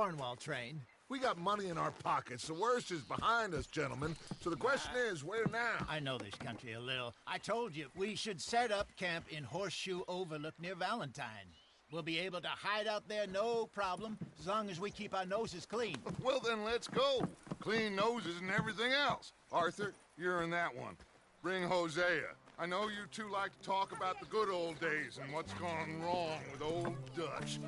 Cornwall train. We got money in our pockets. The worst is behind us, gentlemen. So the question is, where now? I know this country a little. I told you, we should set up camp in Horseshoe Overlook near Valentine. We'll be able to hide out there, no problem, as long as we keep our noses clean. Well, then let's go. Clean noses and everything else. Arthur, you're in that one. Bring Hosea. I know you two like to talk about the good old days and what's gone wrong with old Dutch.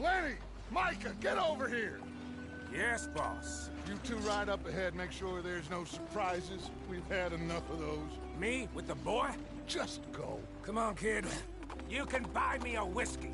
Lenny! Micah, get over here! Yes, boss. You two ride up ahead, make sure there's no surprises. We've had enough of those. Me with the boy? Just go. Come on, kid. You can buy me a whiskey.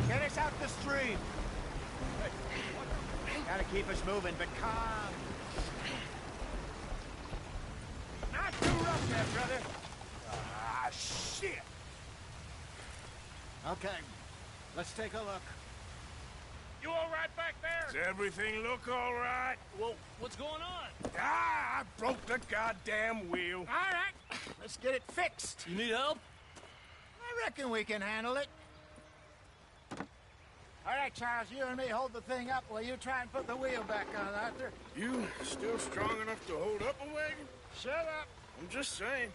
Get us out the stream. Gotta keep us moving, but calm. Not too rough there, brother. Ah, shit! Okay, let's take a look. You all right back there? Does everything look all right? Well, what's going on? Ah, I broke the goddamn wheel. All right, let's get it fixed. You need help? I reckon we can handle it. All right, Charles, you and me hold the thing up while you try and put the wheel back on, Arthur. You still strong enough to hold up a wagon? Shut up. I'm just saying.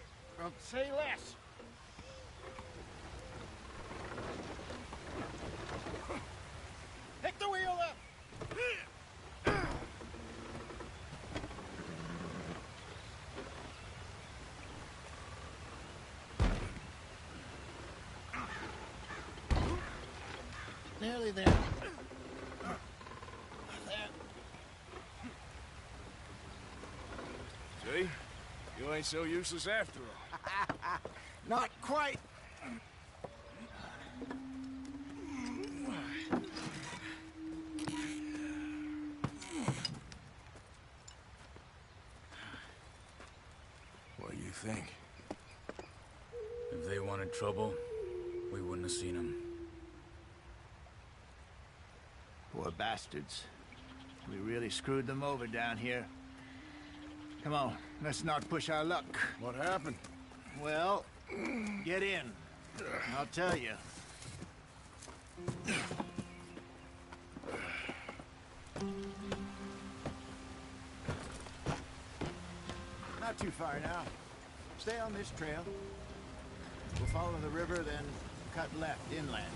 Say less. Pick the wheel up. Nearly there. See? You ain't so useless after all. Not quite. What do you think? If they wanted trouble, we wouldn't have seen them. Poor bastards. We really screwed them over down here. Come on, let's not push our luck. What happened? Well, get in. I'll tell you. Not too far now. Stay on this trail. We'll follow the river, then cut left inland.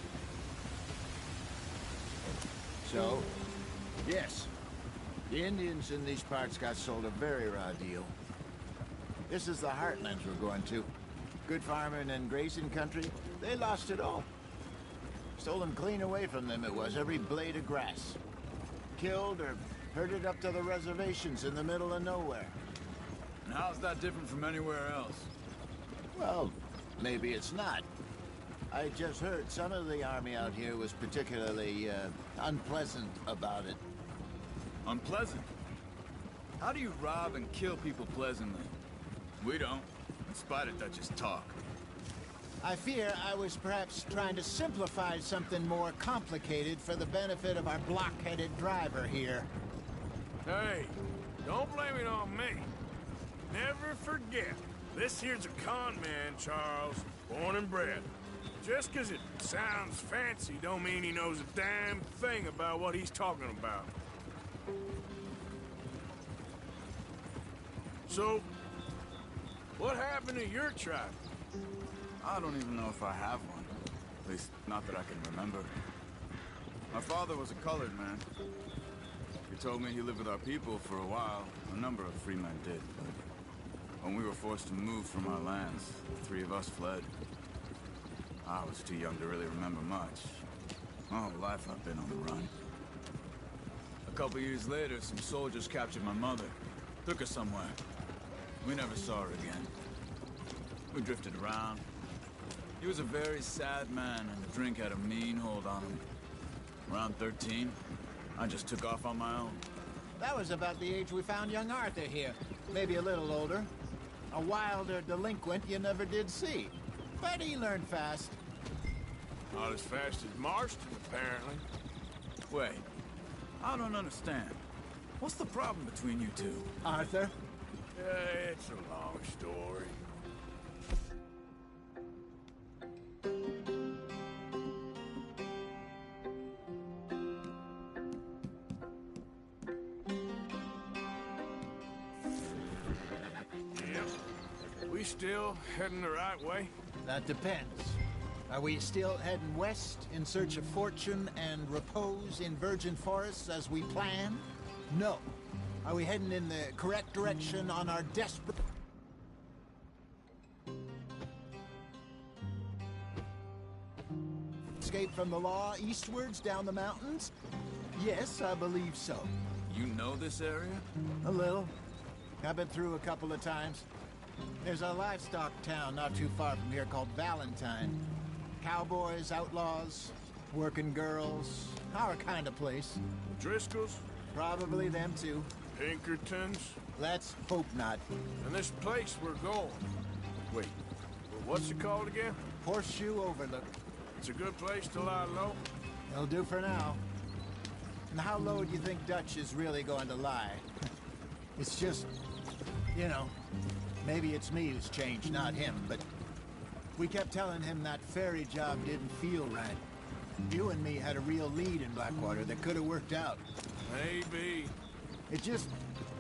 So, yes, the Indians in these parts got sold a very raw deal. This is the heartlands we're going to. Good farming and grazing country, they lost it all. Stolen clean away from them it was, every blade of grass. Killed or herded up to the reservations in the middle of nowhere. And how's that different from anywhere else? Well, maybe it's not. I just heard some of the army out here was particularly, unpleasant about it. Unpleasant? How do you rob and kill people pleasantly? We don't, in spite of Dutch's talk. I fear I was perhaps trying to simplify something more complicated for the benefit of our block-headed driver here. Hey, don't blame it on me. Never forget, this here's a con man, Charles, born and bred. Just 'cause it sounds fancy don't mean he knows a damn thing about what he's talking about. So, what happened to your tribe? I don't even know if I have one. At least, not that I can remember. My father was a colored man. He told me he lived with our people for a while. A number of free men did, but when we were forced to move from our lands, the three of us fled. I was too young to really remember much. My whole life I've been on the run. A couple years later, some soldiers captured my mother. Took her somewhere. We never saw her again. We drifted around. He was a very sad man, and the drink had a mean hold on him. Around 13, I just took off on my own. That was about the age we found young Arthur here. Maybe a little older. A wilder delinquent you never did see. But he learned fast. Not as fast as Marston, apparently. Wait, I don't understand. What's the problem between you two? Arthur? It's a long story. Yep. We still heading the right way? That depends. Are we still heading west in search of fortune and repose in virgin forests as we planned? No. Are we heading in the correct direction on our desperate... escape from the law eastwards down the mountains? Yes, I believe so. You know this area? A little. I've been through a couple of times. There's a livestock town not too far from here called Valentine. Cowboys, outlaws, working girls, our kind of place. Driscoll's? Probably them too. Pinkertons? Let's hope not. And this place we're going. Wait, what's it called again? Horseshoe Overlook. It's a good place to lie low. It'll do for now. And how low do you think Dutch is really going to lie? It's just, you know, maybe it's me who's changed, not him, but we kept telling him that ferry job didn't feel right. You and me had a real lead in Blackwater that could have worked out. Maybe. It just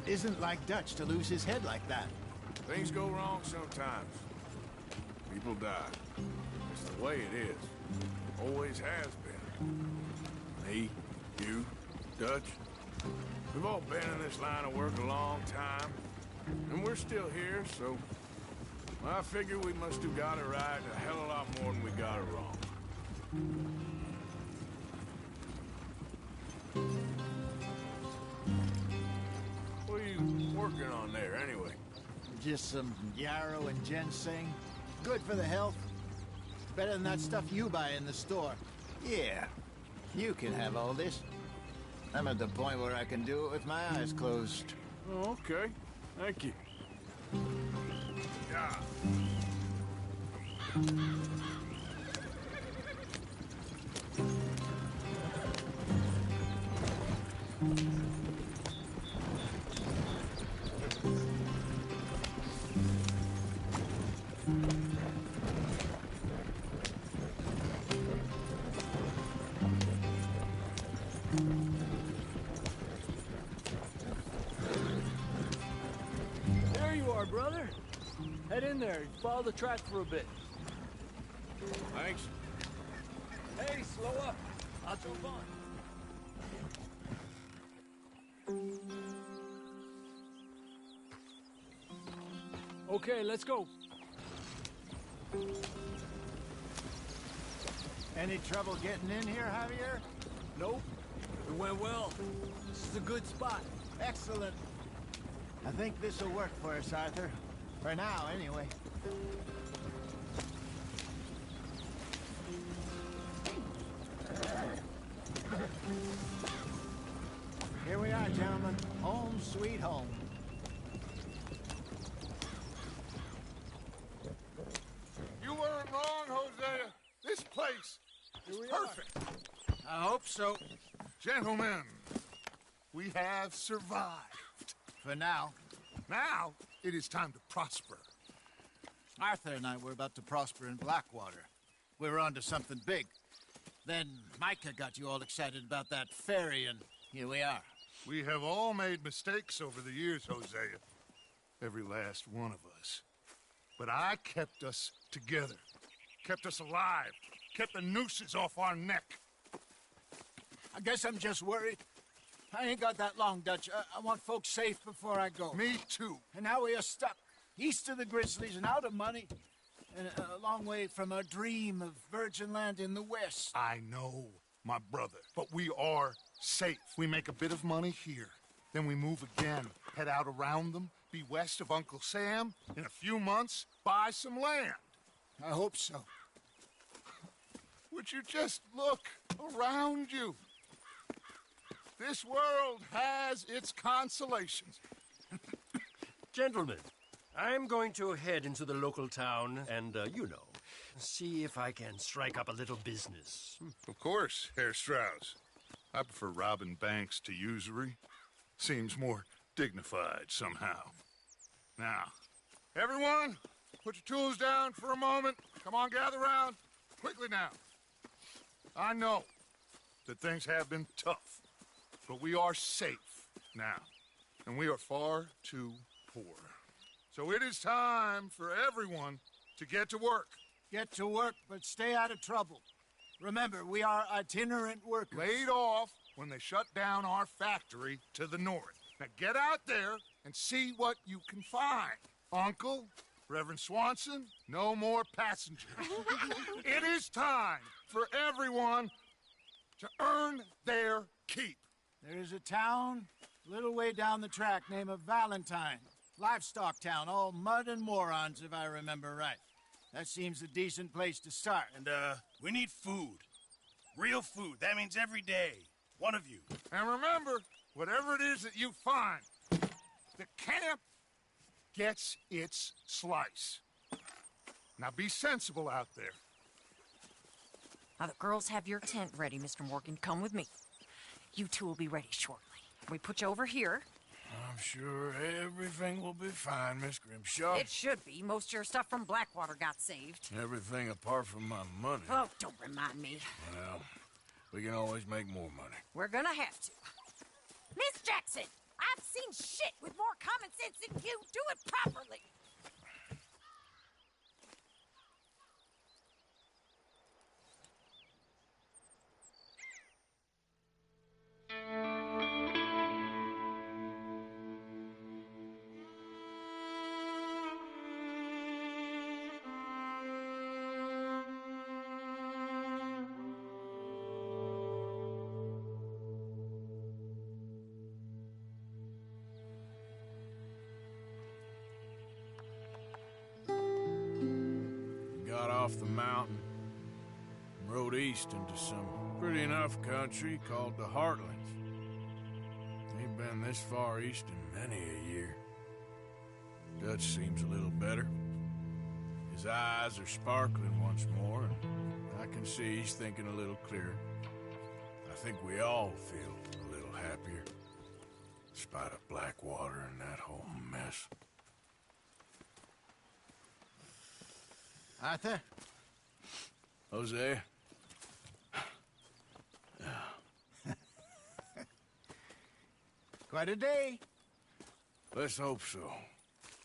isn't like Dutch to lose his head like that. Things go wrong sometimes. People die. It's the way it is. Always has been. Me, you, Dutch. We've all been in this line of work a long time. And we're still here, so... I figure we must have got it right a hell of a lot more than we got it wrong. What are you working on there, anyway? Just some yarrow and ginseng. Good for the health. Better than that stuff you buy in the store. Yeah, you can have all this. I'm at the point where I can do it with my eyes closed. Oh, okay. Thank you. Yeah. There you are, brother. Head in there and follow the track for a bit. Thanks. Hey, slow up. I'll jump on. Okay, let's go. Any trouble getting in here, Javier? Nope. It went well. This is a good spot. Excellent. I think this will work for us, Arthur. For now, anyway. Here we are, gentlemen. Home sweet home. You weren't wrong, Hosea. This place is perfect. I hope so. Gentlemen, we have survived. For now. Now, it is time to prosper. Arthur and I were about to prosper in Blackwater. We were onto something big. Then Micah got you all excited about that ferry, and here we are. We have all made mistakes over the years, Hosea. Every last one of us. But I kept us together. Kept us alive. Kept the nooses off our neck. I guess I'm just worried. I ain't got that long, Dutch. I want folks safe before I go. Me too. And now we are stuck, east of the Grizzlies and out of money, and a long way from our dream of virgin land in the west. I know, my brother, but we are safe. We make a bit of money here, then we move again, head out around them, be west of Uncle Sam, in a few months, buy some land. I hope so. Would you just look around you? This world has its consolations. Gentlemen, I'm going to head into the local town and, see if I can strike up a little business. Of course, Herr Strauss. I prefer robbing banks to usury. Seems more dignified somehow. Now, everyone, put your tools down for a moment. Come on, gather round. Quickly now. I know that things have been tough, but we are safe now, and we are far too poor. So it is time for everyone to get to work. Get to work, but stay out of trouble. Remember, we are itinerant workers. Laid off when they shut down our factory to the north. Now get out there and see what you can find. Uncle, Reverend Swanson, no more passengers. It is time for everyone to earn their keep. There is a town a little way down the track named Valentine. Livestock town, all mud and morons, if I remember right. That seems a decent place to start. And, we need food. Real food. That means every day. One of you. And remember, whatever it is that you find, the camp gets its slice. Now be sensible out there. Now, the girls have your tent ready, Mr. Morgan. Come with me. You two will be ready shortly. We put you over here. I'm sure everything will be fine, Miss Grimshaw. It should be. Most of your stuff from Blackwater got saved. Everything apart from my money. Oh, don't remind me. Well, we can always make more money. We're gonna have to. Miss Jackson, I've seen shit with more common sense than you. Do it properly. Got off the mountain and rode east into some pretty enough country called the Heartlands. Ain't been this far east in many a year. Dutch seems a little better. His eyes are sparkling once more, and I can see he's thinking a little clearer. I think we all feel a little happier, in spite of Blackwater and that whole mess. Arthur? Hosea? Quite a day. Let's hope so.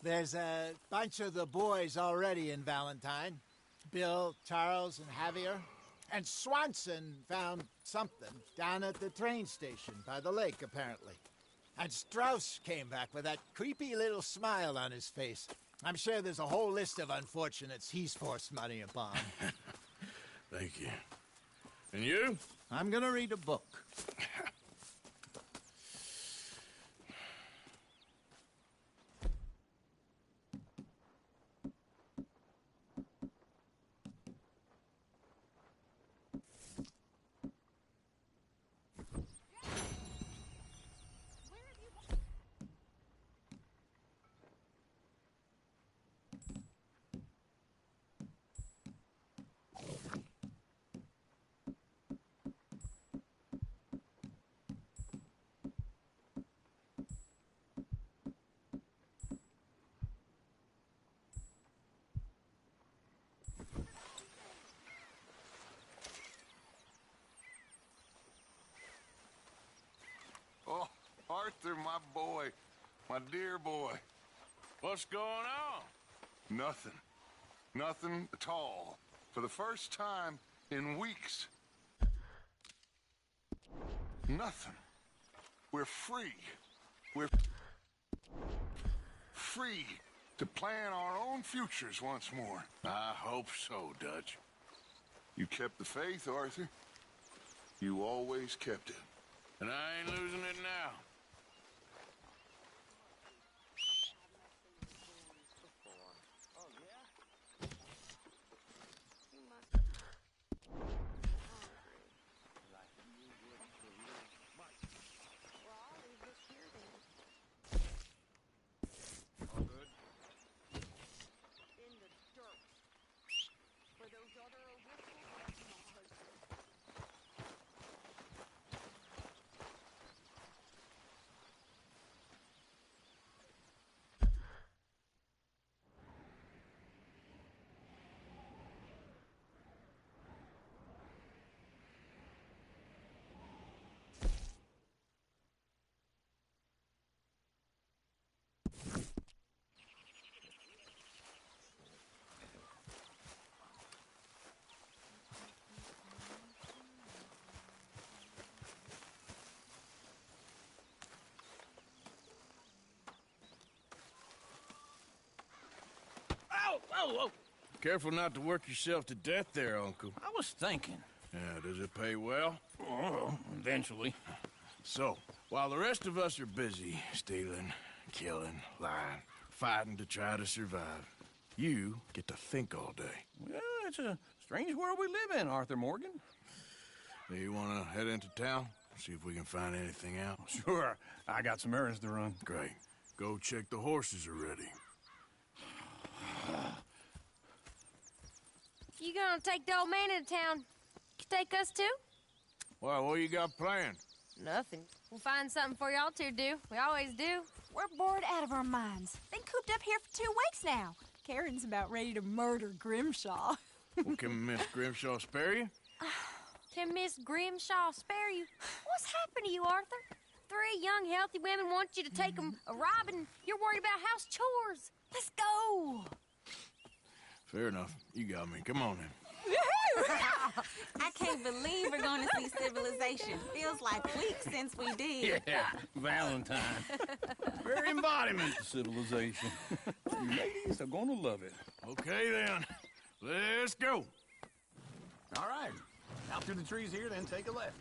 There's a bunch of the boys already in Valentine. Bill, Charles, and Javier. And Swanson found something down at the train station by the lake, apparently. And Strauss came back with that creepy little smile on his face. I'm sure there's a whole list of unfortunates he's forced money upon. Thank you. And you? I'm gonna read a book. Arthur, my boy. My dear boy. What's going on? Nothing. Nothing at all. For the first time in weeks. Nothing. We're free. We're free to plan our own futures once more. I hope so, Dutch. You kept the faith, Arthur. You always kept it. And I ain't losing it now. Oh, Careful not to work yourself to death there, Uncle. I was thinking. Yeah, does it pay well? Oh, eventually. So, while the rest of us are busy stealing, killing, lying, fighting to try to survive, you get to think all day. Well, it's a strange world we live in, Arthur Morgan. Do you want to head into town? See if we can find anything out? Sure. I got some errands to run. Great. Go check the horses are ready. You gonna take the old man into town? You take us too? Well, what you got planned? Nothing. We'll find something for y'all to do. We always do. We're bored out of our minds. Been cooped up here for 2 weeks now. Karen's about ready to murder Grimshaw. Well, can Miss Grimshaw spare you? Can Miss Grimshaw spare you? What's happened to you, Arthur? 3 young, healthy women want you to take them a robbing. You're worried about house chores. Let's go. Fair enough. You got me. Come on then. I can't believe we're going to see civilization. Feels like weeks since we did. Yeah, Valentine. Very embodiment of civilization. You ladies are going to love it. Okay then. Let's go. All right. Out through the trees here, then take a left.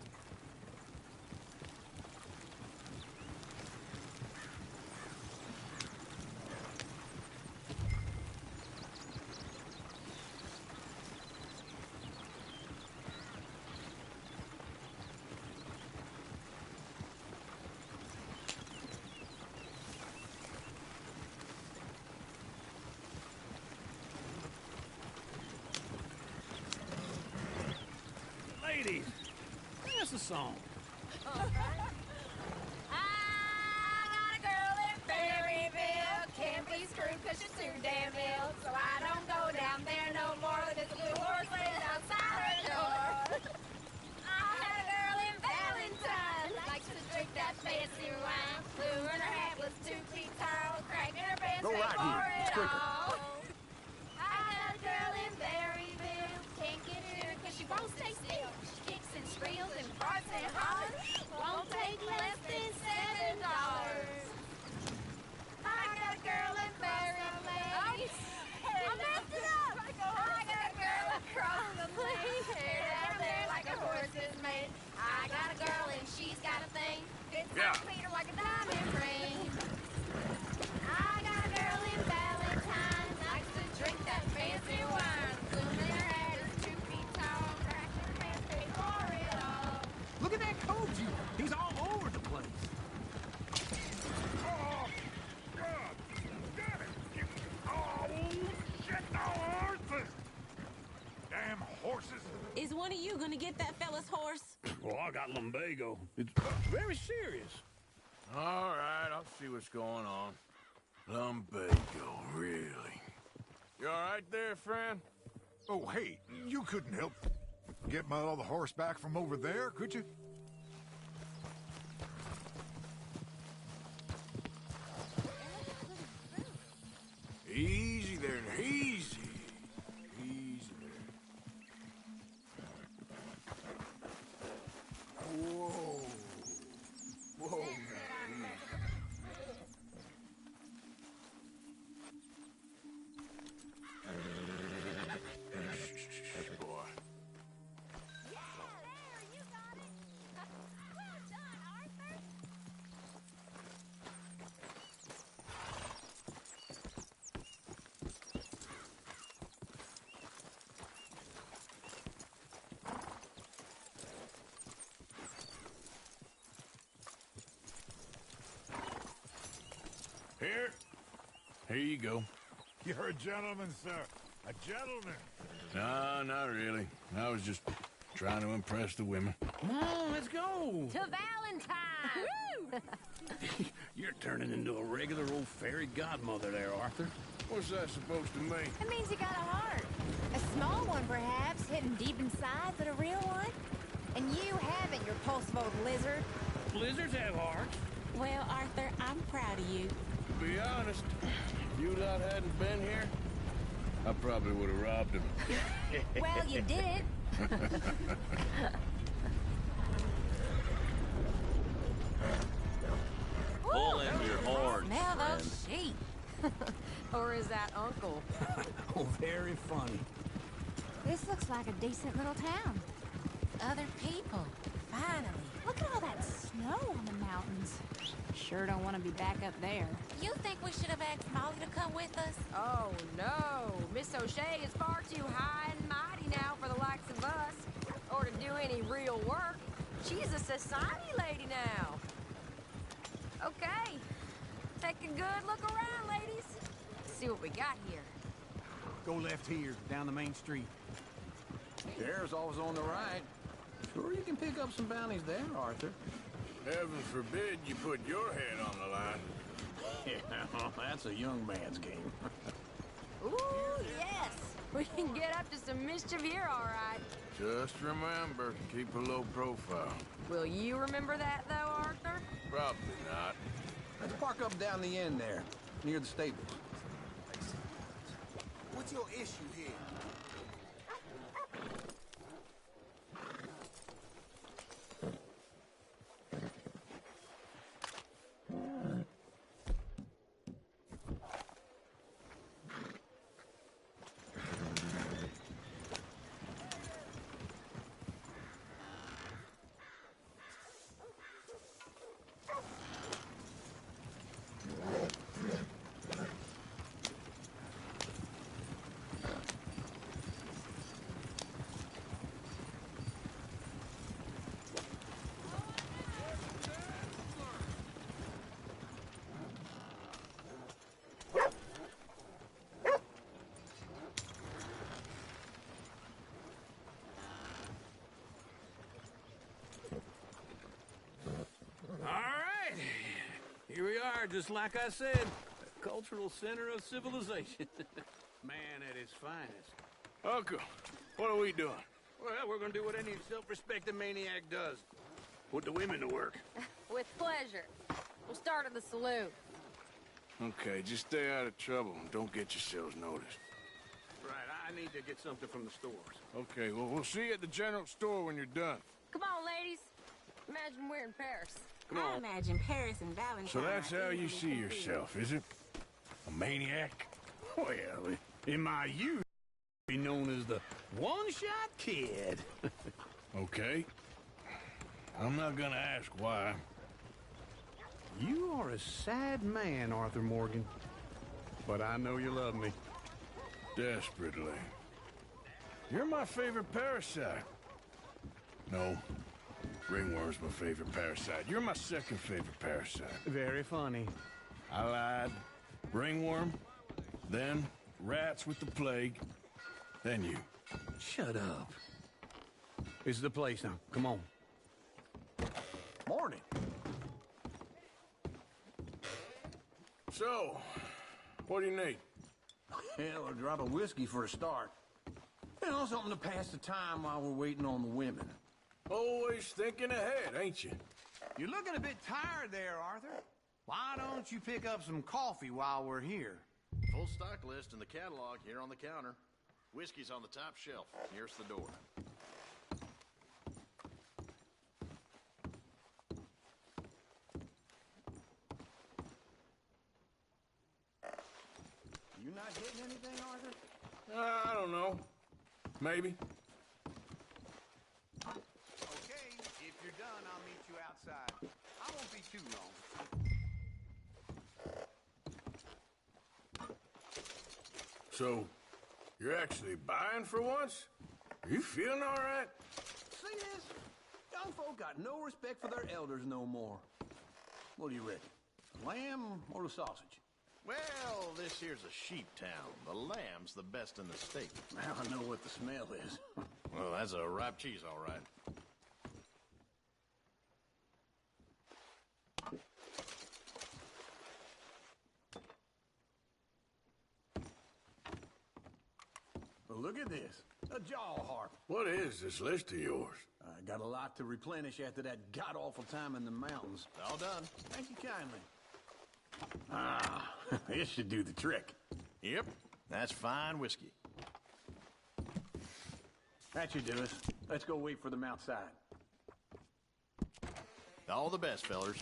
Ladies, sing us a song. I got a girl in Berryville. Can't be screwed cause she's too damn ill. So I don't go down there no more. There's a blue horse laying outside her door. I had a girl in Valentine. Likes to drink that fancy wine. Blue in her hat was 2 feet tall. Cracking her pants Go right for here. It's it quicker. all. I had a girl in Berryville. Can't get to her cause she won't stay still. She kicks and squeals and farts and hollers. Won't take less than $7. I got a girl in Berryville. I messed it up. I got a girl across the lane. Hair down there like a horse's mane. I got a girl and she's got a thing. Fits Yeah. on Peter like a diamond ring. I got a girl in Valentine. Likes to drink that fancy wine. Bloom in her hat is 2 feet tall. Cracking her pants pay for it all. Look at that Koji. He's all over the place. Oh, God! Damn it! Oh, shit! Oh, Arthur! Damn horses! Is one of you going to get that fella's horse? Well, I got lumbago. It's very serious. All right, I'll see what's going on. Lumbago, really? You all right there, friend? Oh, hey, you couldn't help get my other horse back from over there, could you? Here you go. You're a gentleman, sir. A gentleman. No, not really. I was just trying to impress the women. Come on, let's go. To Valentine! You're turning into a regular old fairy godmother there, Arthur. What's that supposed to mean? It means you got a heart. A small one, perhaps, hidden deep inside, but a real one. And you haven't, you repulsive old lizard. Blizzards have hearts. Well, Arthur, I'm proud of you. To be honest, if you lot hadn't been here, I probably would have robbed him. Well, you did. Pull in your horns, Smell friend. those sheep. Or is that Uncle? Oh, very funny. This looks like a decent little town. Other people. Finally. Look at all that snow on the mountains. Sure don't want to be back up there. You think we should have asked Molly to come with us? Oh, no. Miss O'Shea is far too high and mighty now for the likes of us. Or to do any real work. She's a society lady now. Okay. Take a good look around, ladies. See what we got here. Go left here, down the main street. There's always on the right. Sure you can pick up some bounties there, Arthur. Heaven forbid you put your head on the line. Yeah, that's a young man's game. Ooh, yes. We can get up to some mischief here, all right. Just remember, keep a low profile. Will you remember that, though, Arthur? Probably not. Let's park up down the end there, near the stables. What's your issue here? Here we are, just like I said, a cultural center of civilization. Man at its finest. Uncle, what are we doing? Well, we're gonna do what any self-respecting maniac does. Put the women to work. With pleasure. We'll start at the saloon. Okay, just stay out of trouble and don't get yourselves noticed. Right, I need to get something from the stores. Okay, well, we'll see you at the general store when you're done. Come on, ladies. Imagine we're in Paris. I imagine Paris and Valentine. So that's are how you easily see confused. yourself, is it? A maniac? Well, in my youth, be known as the one-shot kid. Okay. I'm not gonna ask why. You are a sad man, Arthur Morgan. But I know you love me. Desperately. You're my favorite parasite. No. Ringworm's my favorite parasite. You're my second favorite parasite. Very funny. I lied. Ringworm, then rats with the plague, then you. Shut up. This is the place now. Come on. Morning. So, what do you need? Hell, a drop of whiskey for a start. You know, something to pass the time while we're waiting on the women. Always thinking ahead, ain't you? You're looking a bit tired there, Arthur. Why don't you pick up some coffee while we're here? Full stock list in the catalog here on the counter. Whiskey's on the top shelf, nearest the door. You not getting anything, Arthur? I don't know. Maybe. Okay, if you're done, I'll meet you outside. I won't be too long. So, you're actually buying for once? Are you feeling all right? See this? Young folk got no respect for their elders no more. What do you reckon? Lamb or the sausage? Well, this here's a sheep town. The lamb's the best in the state. Now I know what the smell is. Well, that's a ripe cheese, all right. Well, look at this. A jaw harp. What is this list of yours? I got a lot to replenish after that god-awful time in the mountains. All done. Thank you kindly. Ah, this should do the trick. Yep, that's fine whiskey. That should do us. Let's go wait for them outside. All the best, fellers.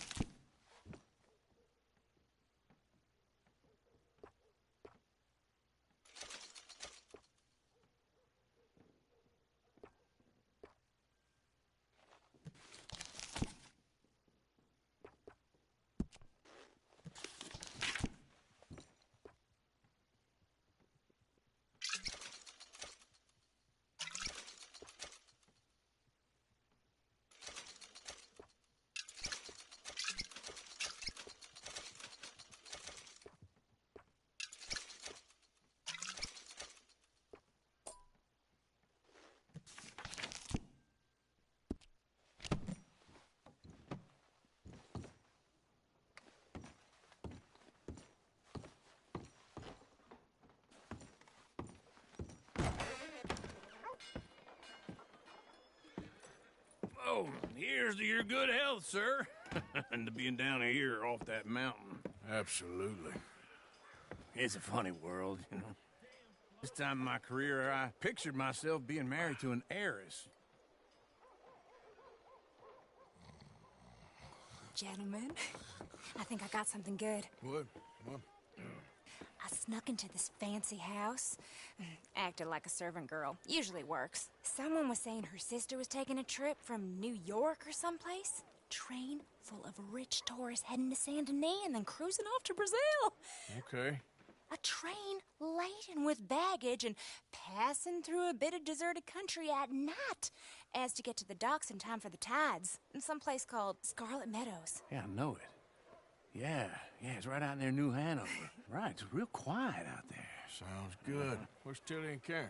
Oh, here's to your good health, sir. And to being down here off that mountain. Absolutely. It's a funny world, you know. This time in my career, I pictured myself being married to an heiress. Gentlemen, I think I got something good. What? I snuck into this fancy house, acted like a servant girl. Usually works. Someone was saying her sister was taking a trip from New York or someplace. Train full of rich tourists heading to Saint Denis and then cruising off to Brazil. Okay. A train laden with baggage and passing through a bit of deserted country at night as to get to the docks in time for the tides in some place called Scarlet Meadows. Yeah, I know it. Yeah, it's right out near New Hanover. Right, it's real quiet out there. Sounds good. Where's Tilly and Karen?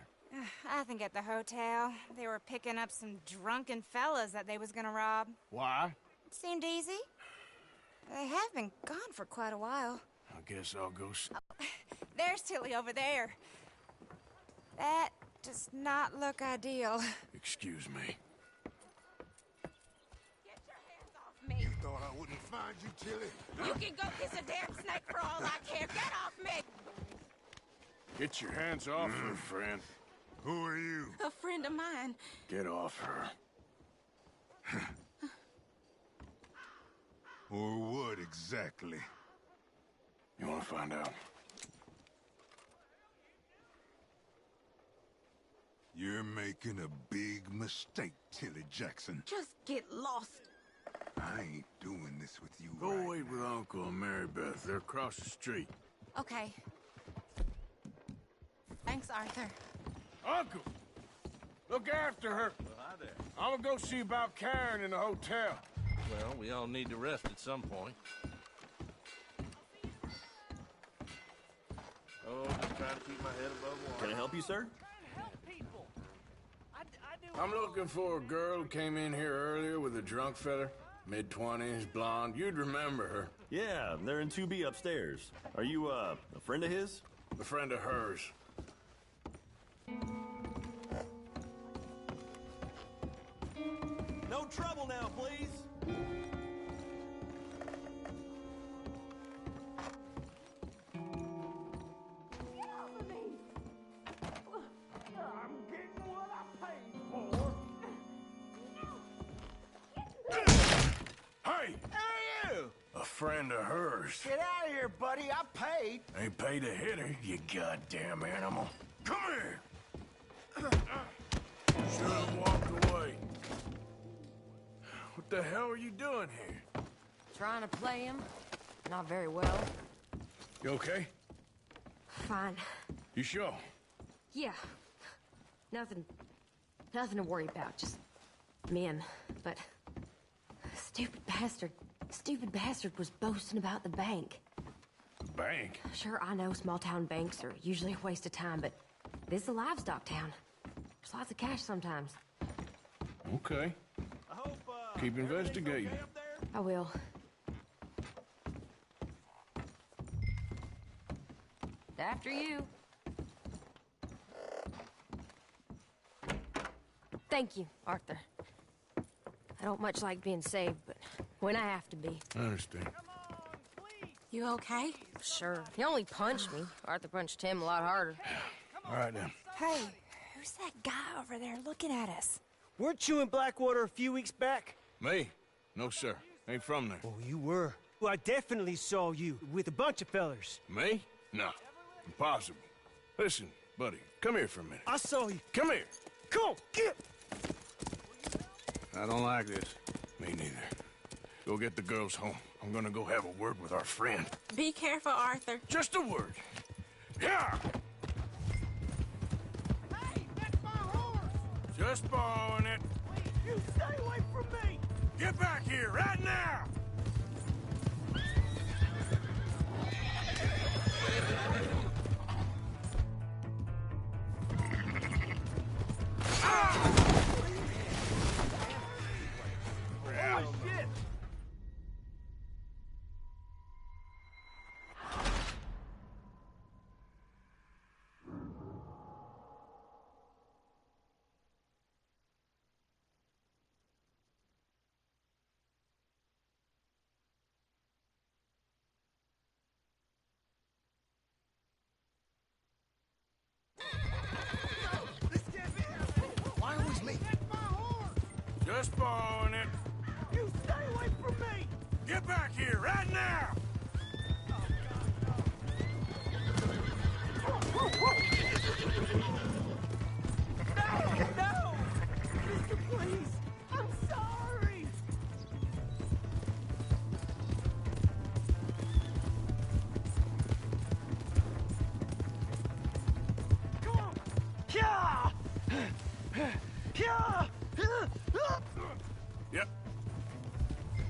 I think at the hotel. They were picking up some drunken fellas that they was gonna rob. Why? It seemed easy. They have been gone for quite a while. I guess I'll go see. There's Tilly over there. That does not look ideal. Excuse me. Me. You thought I wouldn't find you, Tilly? You can go kiss a damn snake for all I care. Get off me! Get your hands off her, friend. Who are you? A friend of mine. Get off her. Or what exactly? You want to find out? You're making a big mistake, Tilly Jackson. Just get lost. I ain't doing this with you. Go wait with Uncle and Mary Beth. They're across the street. Okay. Thanks, Arthur. Uncle! Look after her. Well, hi there. I'm gonna go see about Karen in the hotel. Well, we all need to rest at some point. Oh, just trying to keep my head above water. Can I help you, sir? I'm looking for a girl who came in here earlier with a drunk fella. Mid-20s, blonde. You'd remember her. Yeah, they're in 2B upstairs. Are you, a friend of his? A friend of hers. No trouble now, please. A friend of hers. Get out of here, buddy. I paid. Ain't paid to hit her, you goddamn animal. Come here! Should have walked away. What the hell are you doing here? Trying to play him? Not very well. You okay? Fine. You sure? Yeah. Nothing to worry about. Just men. But stupid bastard was boasting about the bank. Bank? Sure, I know small-town banks are usually a waste of time, but this is a livestock town. There's lots of cash sometimes. Okay. Keep investigating. I will. After you. Thank you, Arthur. I don't much like being saved, but when I have to be. I understand. You okay? Sure. He only punched me. Arthur punched him a lot harder. All right, then. Hey, who's that guy over there looking at us? Weren't you in Blackwater a few weeks back? Me? No, sir. Ain't from there. Oh, you were. Well, I definitely saw you with a bunch of fellers. Me? No. Impossible. Listen, buddy, come here for a minute. I saw you. Come here. Come on, get! I don't like this. Me neither. Go get the girls home. I'm gonna go have a word with our friend. Be careful, Arthur. Just a word. Yeah! Hey, that's my horse! Just borrowing it. You stay away from me! Get back here, right now! Oh, shit! Why always me? Just borrowing it. You stay away from me! Get back here, right now! No! Mister, please! I'm sorry! Come on! Yeah! Yeah! Yep.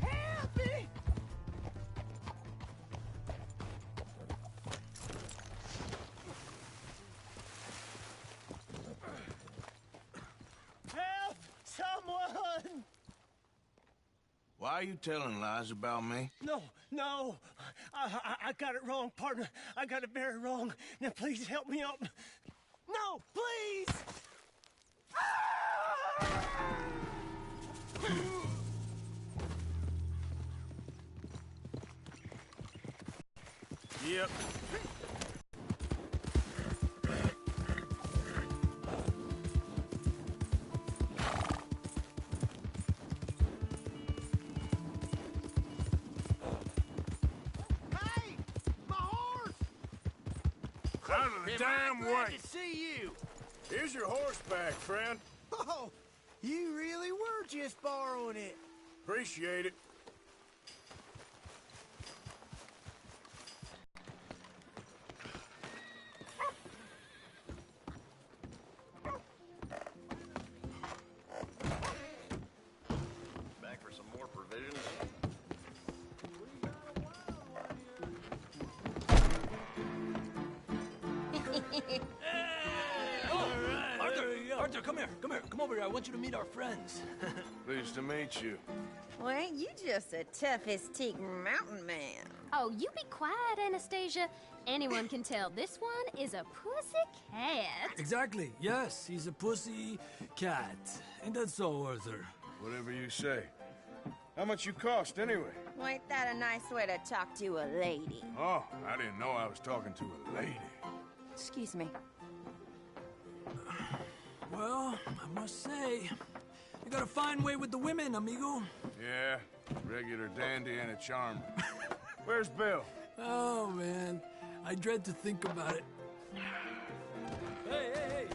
Help me! Help! Someone! Why are you telling lies about me? No. I got it wrong, partner. I got it very wrong. Now, please help me up. No, please! Yep. Hey! My horse! Out of the damn way! Glad to see you! Here's your horseback, friend. Oh, you really were just borrowing it. Appreciate it. Back for some more provisions? Arthur, come here. Come over here. I want you to meet our friends. Pleased to meet you. Well, ain't you just a tough-as-teak mountain man? Oh, you be quiet, Anastasia. Anyone can tell this one is a pussy cat. Exactly. Yes, he's a pussy cat. Ain't that so, Arthur? Whatever you say. How much you cost, anyway? Well, ain't that a nice way to talk to a lady? Oh, I didn't know I was talking to a lady. Excuse me. Well, I must say, you got a fine way with the women, amigo. Yeah, regular dandy and a charmer. Where's Bill? Oh, man. I dread to think about it. Hey!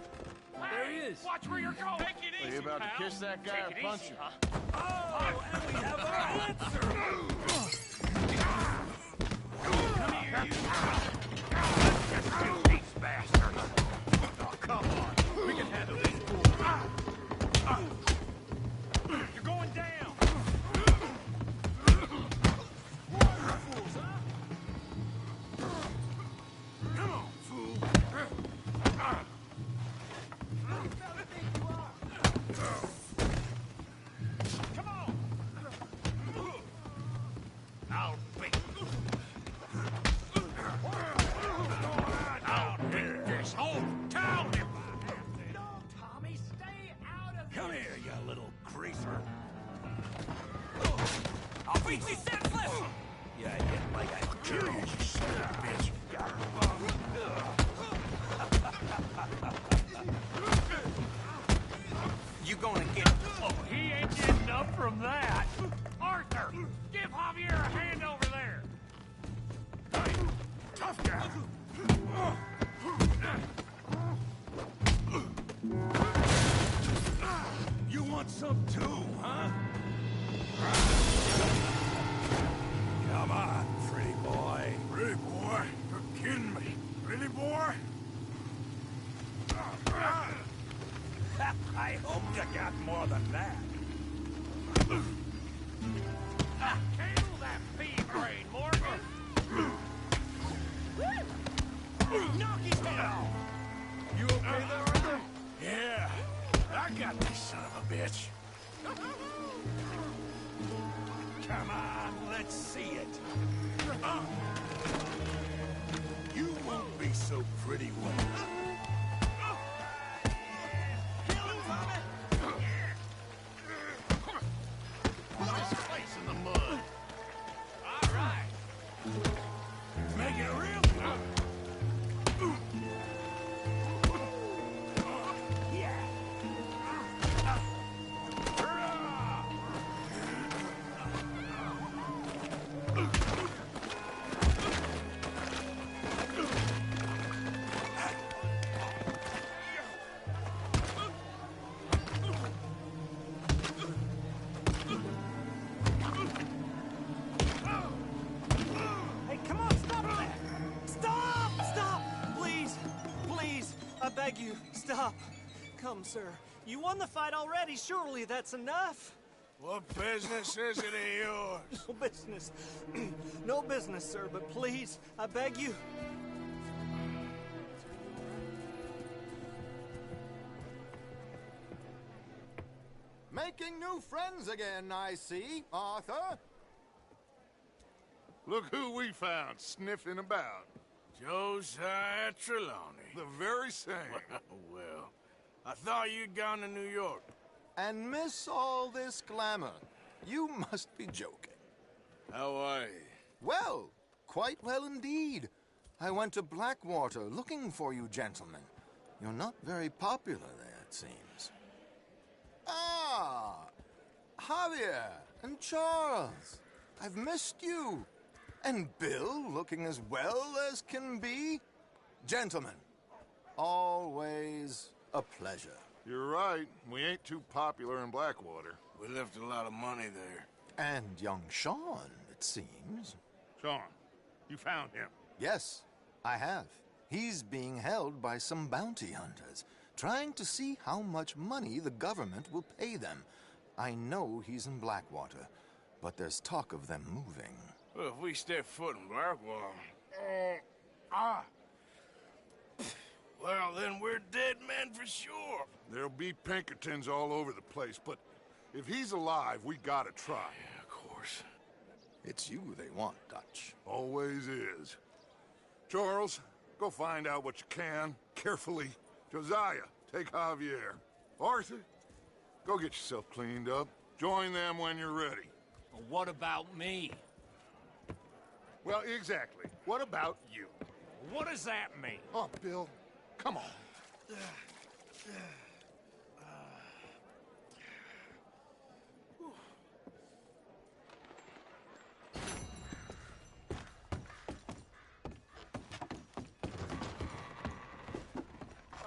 There he is. Watch where you're going. Take it Are easy, you about pal. to kiss that guy Take or it punch easy, him? huh? Oh, and we have our answer. Come here, you. Let's just kill these bastards. Oh, come on. We can handle these fools. You're going down. Fools, huh? Beat me senseless! Yeah, I didn't like I killed you, son of a bitch. You gonna get... Oh, he ain't getting up from that. Arthur, give Javier a hand over there. Hey, tough guy. You want some too, huh? Come on, pretty boy. Pretty boy? You're kidding me. Pretty boy? I hope you got more than that. Handle that pea brain, Morgan. Knock his head off. You okay there, Arthur? Yeah, I got this son of a bitch. Come on, let's see it. You won't be so pretty one. Beg you, stop. Come, sir. You won the fight already. Surely that's enough. What business is it of yours? No business. No business, sir, but please, I beg you. Making new friends again, I see, Arthur. Look who we found sniffing about. Josiah Trelawney. The very same. Well, I thought you'd gone to New York. And miss all this glamour. You must be joking. How are you? Well, quite well indeed. I went to Blackwater looking for you gentlemen. You're not very popular there, it seems. Ah! Javier and Charles. I've missed you. And Bill looking as well as can be. Gentlemen, always a pleasure. You're right. We ain't too popular in Blackwater. We left a lot of money there. And young Sean, it seems. Sean, you found him? Yes, I have. He's being held by some bounty hunters, trying to see how much money the government will pay them. I know he's in Blackwater, but there's talk of them moving. Well, if we step foot in Blackwater... Well, then we're dead men for sure. There'll be Pinkertons all over the place, but if he's alive, we gotta try. Yeah, of course. It's you they want, Dutch. Always is. Charles, go find out what you can, carefully. Josiah, take Javier. Arthur, go get yourself cleaned up. Join them when you're ready. Well, what about me? Well, exactly. What about you? What does that mean? Oh, Bill, come on.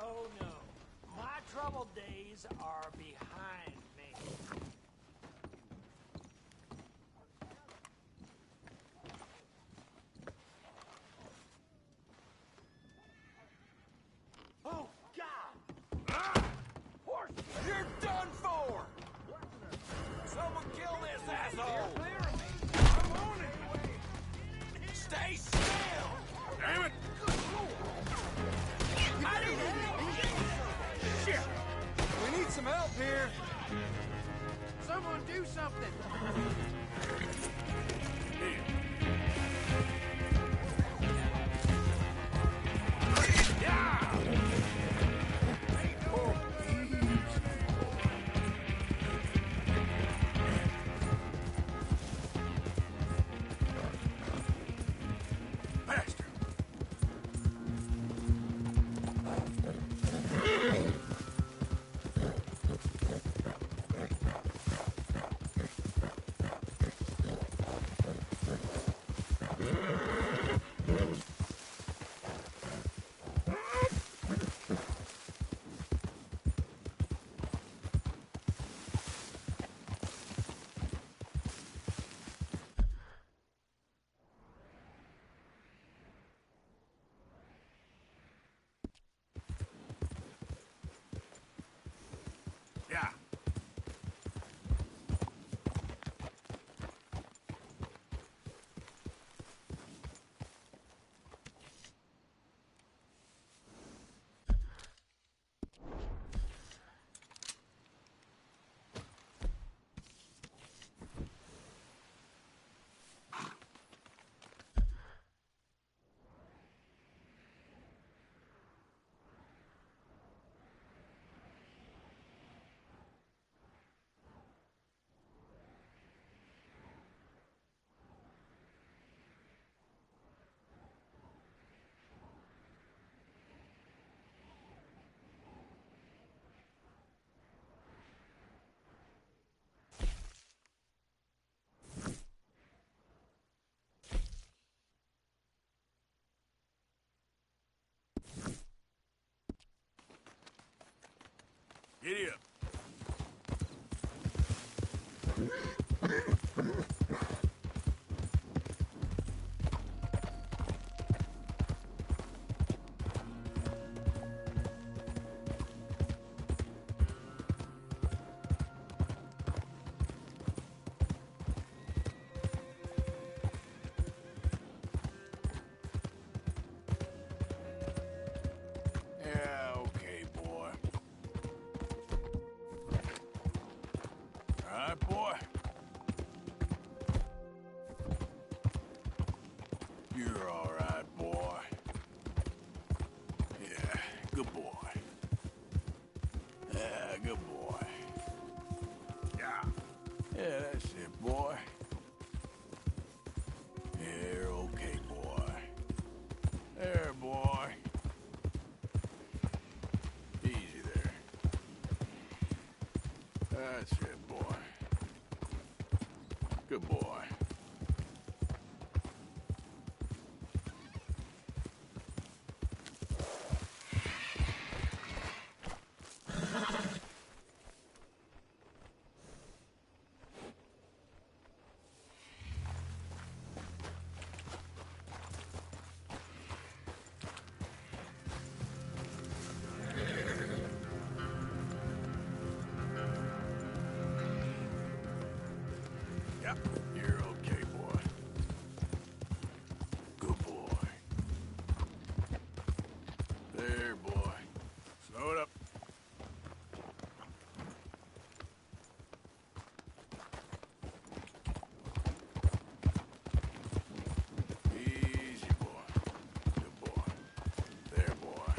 Oh, no. My troubled days are behind me. Oh, God! You're done for! Someone kill this asshole! I'm on it! Stay still! Damn it! Shit! We need some help here! Someone do something! Giddy up. Yeah, okay, boy. All right, boy. You're all right, boy. Yeah, good boy. Yeah, good boy. Yeah. Yeah, that's it, boy. You're okay, boy. There, boy. Easy there. That's it, boy. Good boy. Yep, you're okay, boy. Good boy. There, boy. Slow it up. Easy, boy. Good boy. There, boy.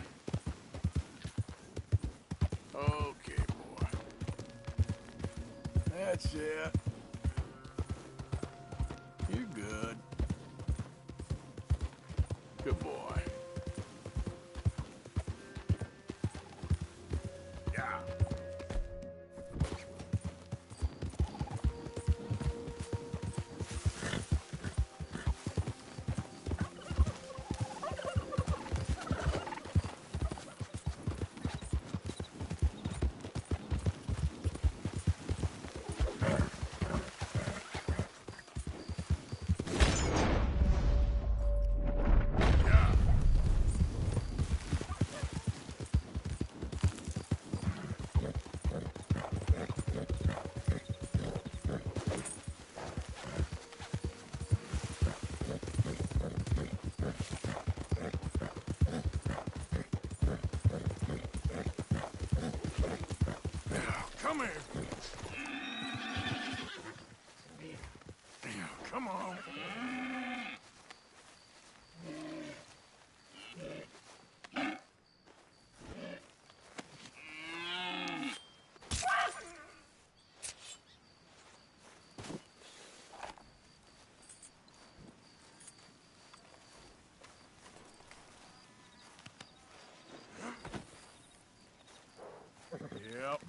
Okay, boy. That's it. You're good. Good boy. Yeah. Come here. Come on. Yep.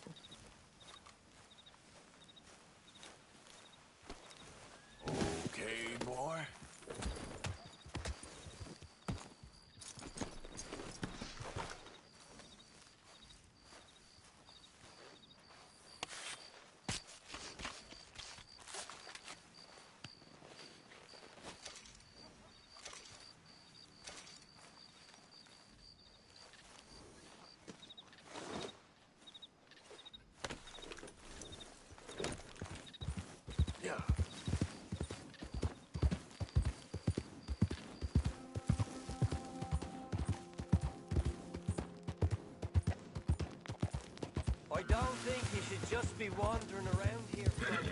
Okay, boy. Yeah. I don't think you should just be wandering around here, Frank.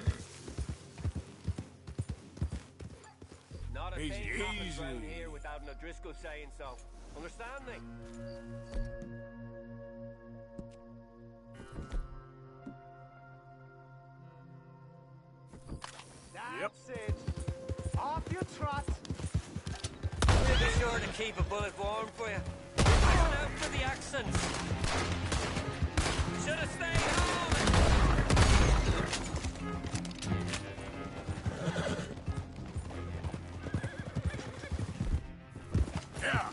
Not a Easy, thing happens easy. around here without an O'Driscoll saying so. Understand me? That's it. Off you trot. We'll be sure to keep a bullet warm for you. Listen out for the accents. Should have stayed home. Yeah.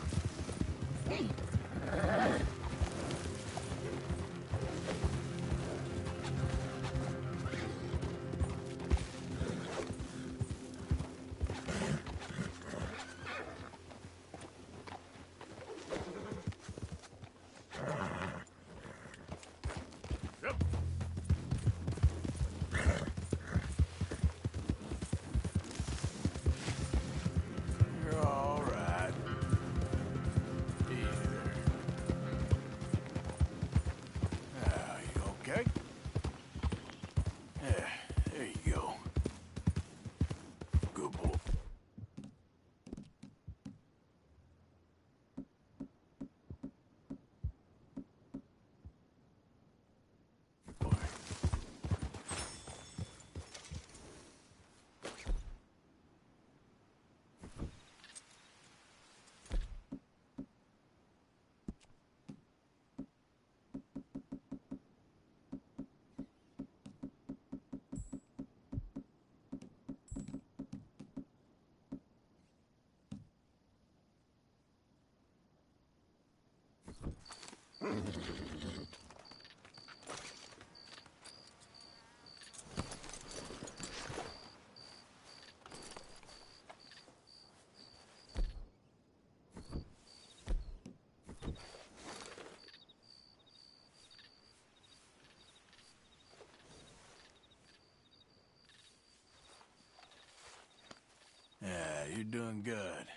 Yeah, you're doing good.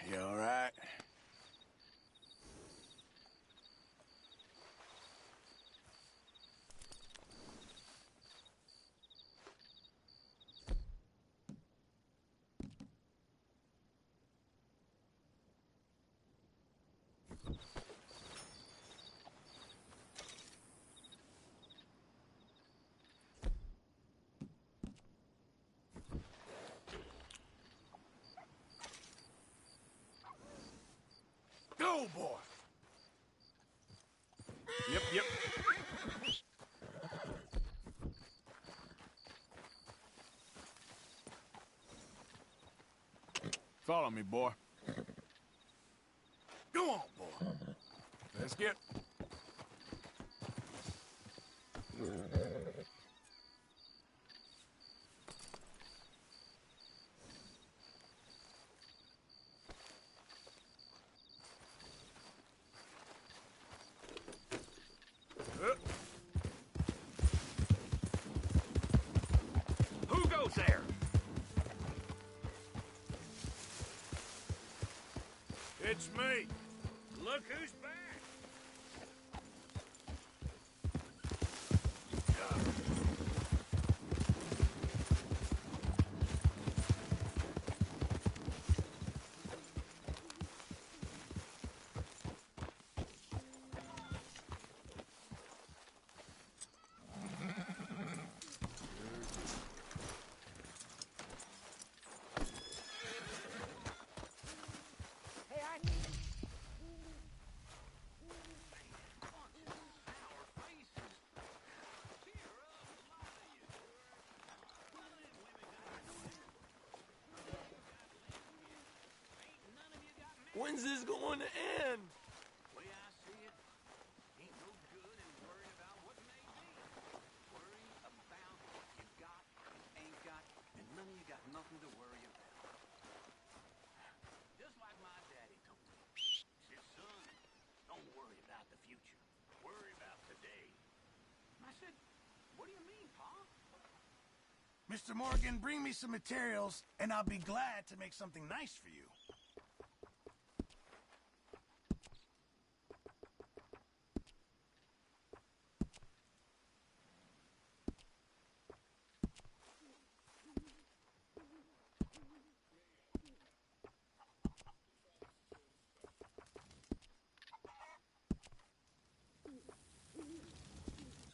You all right? Go, boy! Yep. Follow me, boy. Go on, boy. Let's get... Who goes there? It's me. Look who's back. When's this going to end? Way I see it, ain't no good in worrying about what may be. Worry about what you got, ain't got, and none of you got nothing to worry about. Just like my daddy told me. He said, son, don't worry about the future. Worry about today. I said, what do you mean, Pa? Mr. Morgan, bring me some materials, and I'll be glad to make something nice for you.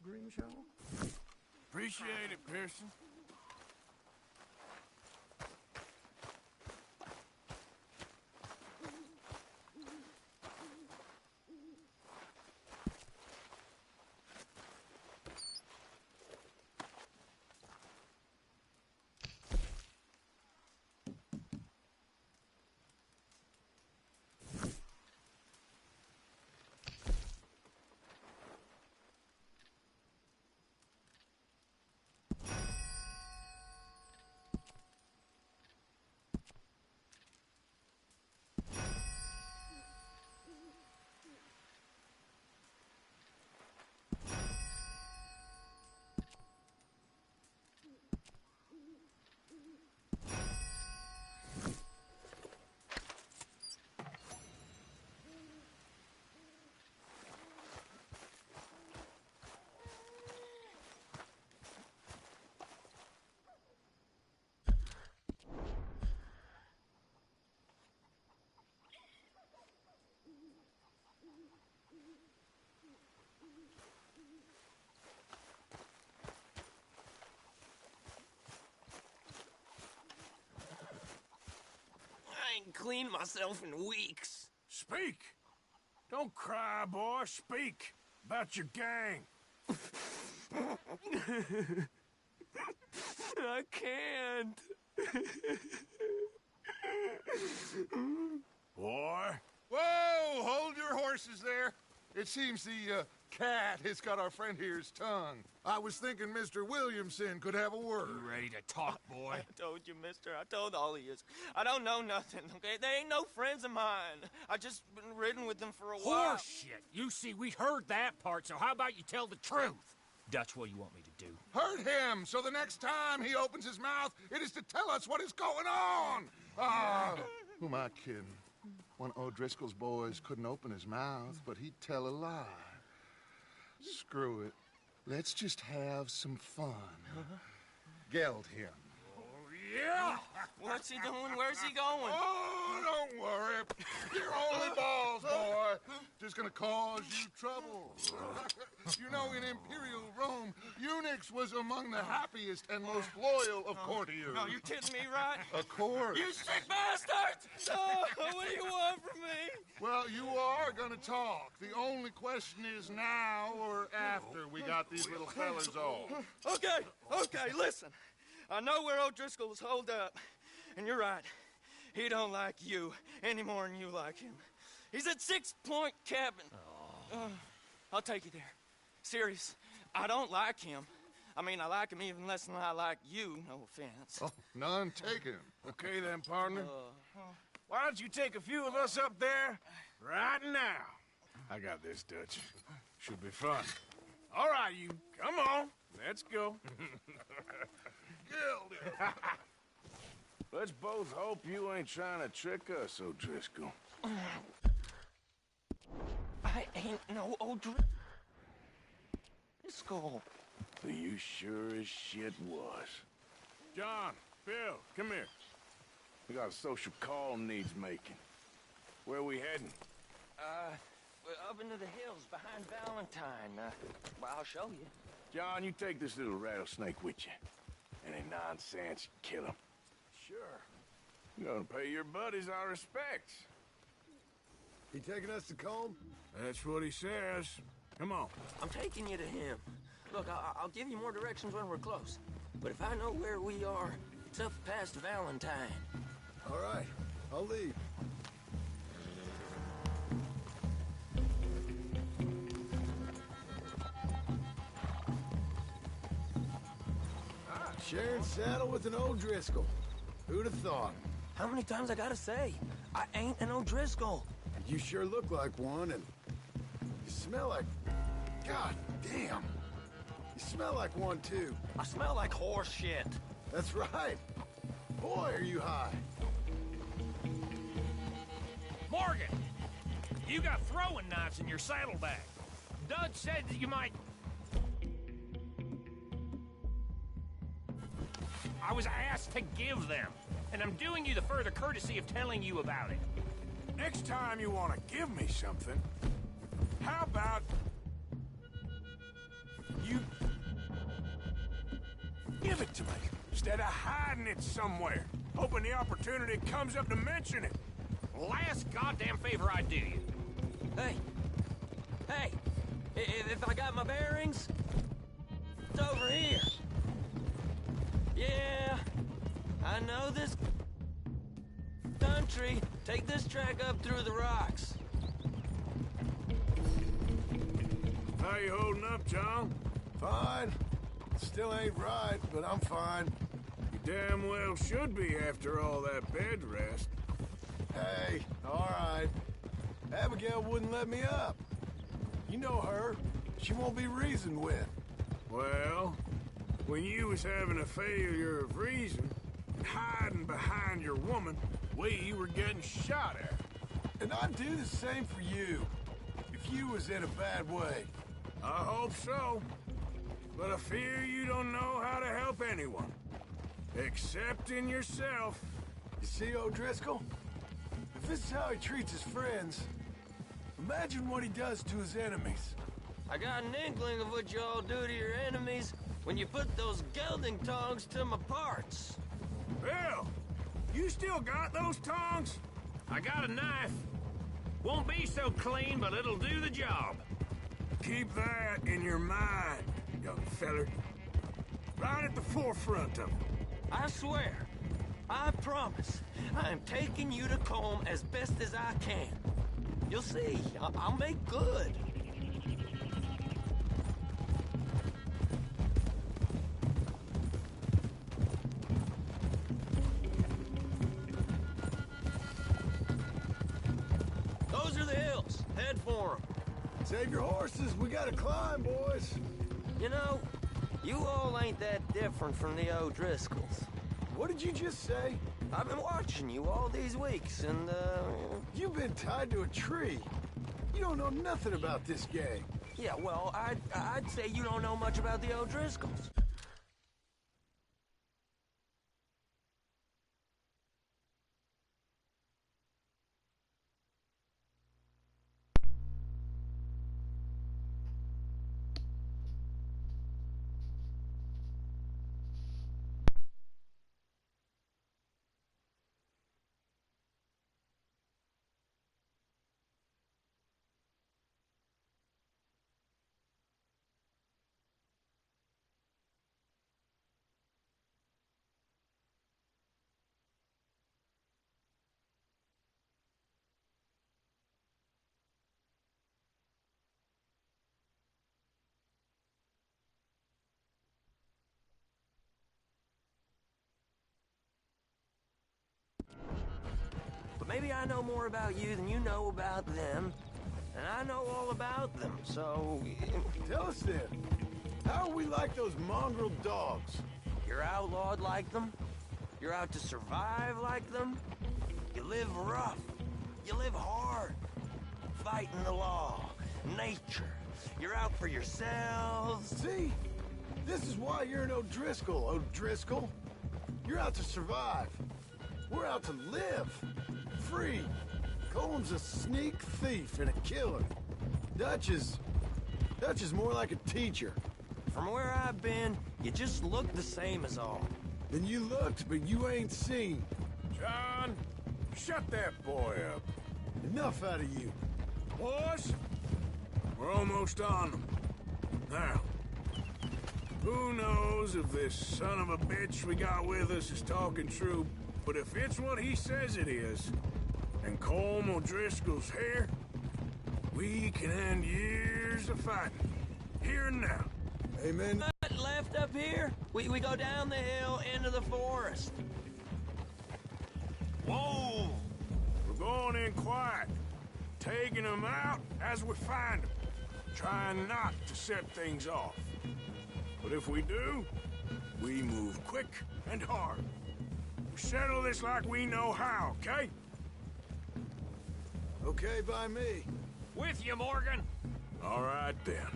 Grimshaw? Appreciate it, Pearson. I ain't cleaned myself in weeks. Speak! Don't cry, boy. Speak! About your gang. I can't. Boy. Whoa! Hold your horses there. It seems the cat has got our friend here's tongue. I was thinking Mr. Williamson could have a word. You ready to talk, boy? I told you, mister. I told all of you. I don't know nothing, okay? They ain't no friends of mine. I just been ridden with them for a while. Horseshit. You see, we heard that part, so how about you tell the truth? Dutch, what do you want me to do? Hurt him, so the next time he opens his mouth, it is to tell us what is going on. Ah, who am I kidding? One of O'Driscoll's boys couldn't open his mouth, but he'd tell a lie. Screw it. Let's just have some fun. Geld him. Yeah! What's he doing? Where's he going? Oh, don't worry. You're only balls, boy. Just gonna cause you trouble. You know, in Imperial Rome, eunuchs was among the happiest and most loyal of courtiers. No, you're kidding me, right? Of course. You sick bastards! Oh, what do you want from me? Well, you are gonna talk. The only question is now or after we got these little fellas off. Okay, listen. I know where O'Driscoll is holed up, and you're right. He don't like you any more than you like him. He's at 6 Point Cabin. I'll take you there. Serious, I don't like him. I mean, I like him even less than I like you, no offense. Oh, none taken. Okay then, partner. Why don't you take a few of us up there right now? I got this, Dutch. Should be fun. All right, you. Come on. Let's go. Let's both hope you ain't trying to trick us, O'Driscoll. I ain't no O'Driscoll. You sure as shit was. John, Bill, come here. We got a social call needs making. Where are we heading? We're up into the hills behind Valentine. Well, I'll show you. John, you take this little rattlesnake with you. Any nonsense, kill him. Sure. You're gonna pay your buddies our respects. He taking us to Combe? That's what he says. Come on. I'm taking you to him. Look, I'll give you more directions when we're close. But if I know where we are, it's up past Valentine. All right, I'll leave. Sharing saddle with an O'Driscoll. Who'd have thought? How many times I gotta say? I ain't an O'Driscoll. You sure look like one, and you smell like... God damn. You smell like one, too. I smell like horse shit. That's right. Boy, are you high. Morgan! You got throwing knives in your saddlebag. Dutch said that you might... I was asked to give them, and I'm doing you the further courtesy of telling you about it. Next time you want to give me something, how about you give it to me instead of hiding it somewhere, hoping the opportunity comes up to mention it? Last goddamn favor I do you. Hey, if I got my bearings, it's over here. Yeah, I know this country. Take this track up through the rocks. How you holding up, John? Fine. Still ain't right, but I'm fine. You damn well should be after all that bed rest. Hey, all right. Abigail wouldn't let me up. You know her. She won't be reasoned with. Well, when you was having a failure of reason, hiding behind your woman, we were getting shot at. And I'd do the same for you, if you was in a bad way. I hope so. But I fear you don't know how to help anyone. Except in yourself. You see, O'Driscoll? If this is how he treats his friends, imagine what he does to his enemies. I got an inkling of what you all do to your enemies when you put those gelding tongs to my parts. Bill, you still got those tongs? I got a knife. Won't be so clean, but it'll do the job. Keep that in your mind, young feller. Right at the forefront of it. I swear, I promise, I am taking you to Colm as best as I can. You'll see, I'll make good. Those are the hills. Head for them. Save your horses. We gotta climb, boys. You know, you all ain't that different from the O'Driscolls. What did you just say? I've been watching you all these weeks, and, You've been tied to a tree. You don't know nothing about this gang. Yeah, well, I'd say you don't know much about the O'Driscolls. But maybe I know more about you than you know about them. And I know all about them, so... Tell us then. How are we like those mongrel dogs? You're outlawed like them. You're out to survive like them. You live rough. You live hard. Fighting the law. Nature. You're out for yourselves. See? This is why you're an O'Driscoll, O'Driscoll. You're out to survive. We're out to live. Free. Colm's a sneak thief and a killer. Dutch is more like a teacher. From where I've been, you just look the same as all. Then you looked, but you ain't seen. John, shut that boy up. Enough out of you. Boys, we're almost on them. Now, who knows if this son of a bitch we got with us is talking true, but if it's what he says it is, and Colm O'Driscoll's here, we can end years of fighting. Here and now. Amen. Nothing left up here? We go down the hill into the forest. Whoa! We're going in quiet. Taking them out as we find them. Trying not to set things off. But if we do, we move quick and hard. We settle this like we know how, okay? Okay by me. With you, Morgan. All right, then.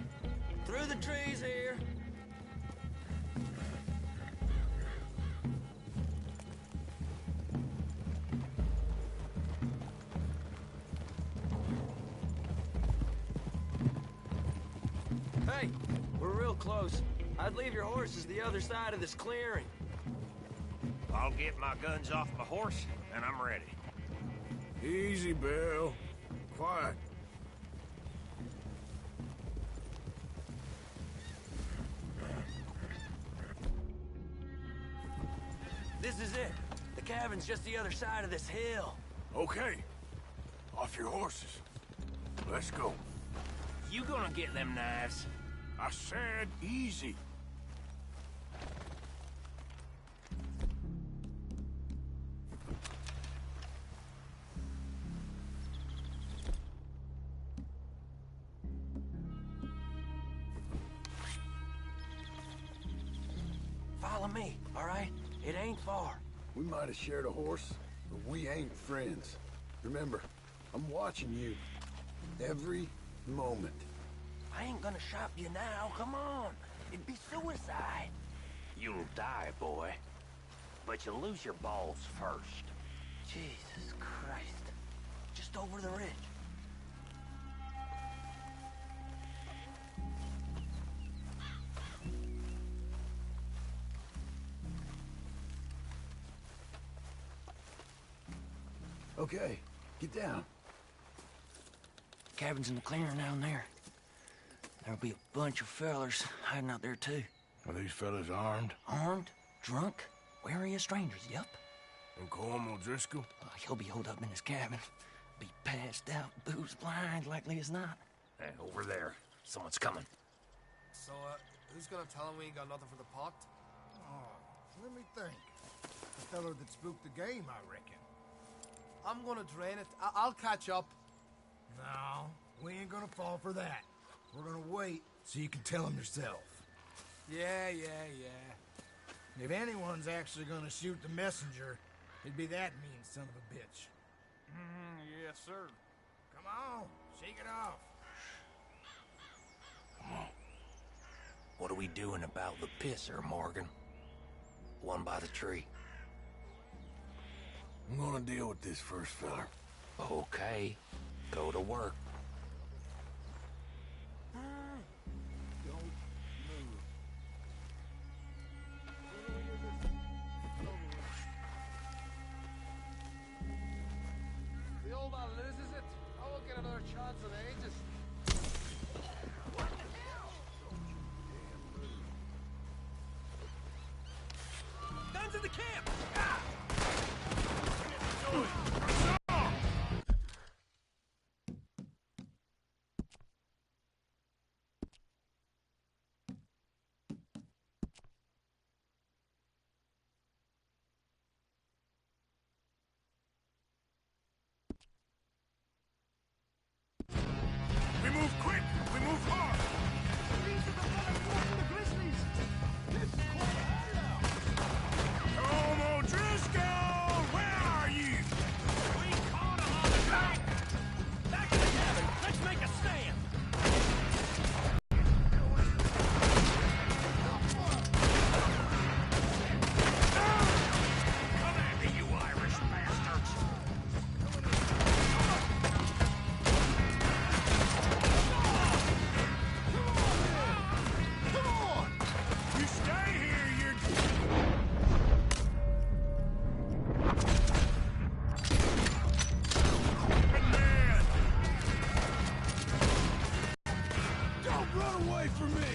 Through the trees here. Hey, we're real close. I'd leave your horses the other side of this clearing. I'll get my guns off my horse, and I'm ready. Easy, Bill. Quiet. This is it. The cabin's just the other side of this hill. Okay. Off your horses. Let's go. You gonna get them knives? I said easy. Follow me, all right? It ain't far. We might have shared a horse, but we ain't friends. Remember, I'm watching you. Every moment. I ain't gonna shop you now, come on. It'd be suicide. You'll die, boy. But you'll lose your balls first. Jesus Christ. Just over the ridge. Okay, get down. Cabin's in the clearing down there. There'll be a bunch of fellers hiding out there, too. Are these fellas armed? Armed, drunk, wary of strangers, yup. And Colm O'Driscoll? He'll be holed up in his cabin. Be passed out, booze blind, likely as not. Hey, over there. Someone's coming. So, who's gonna tell him we ain't got nothing for the pot? Oh, let me think. The fellow that spooked the game, I reckon. I'm gonna drain it. I'll catch up. No, we ain't gonna fall for that. We're gonna wait so you can tell him yourself. Yeah. If anyone's actually gonna shoot the messenger, it'd be that mean son of a bitch. Yes, sir. Come on, shake it off. What are we doing about the pisser, Morgan? One by the tree. I'm gonna deal with this first fella. Okay. Go to work. The old man loses it. I won't get another chance in ages. Guns in the camp! We move quick! We move hard! Colm O'Driscoll! Where are you? We caught him on the track! Back to the cabin! Let's make a stand! Come at me, you Irish bastards! You stay here, you're... Good man! Don't run away from me!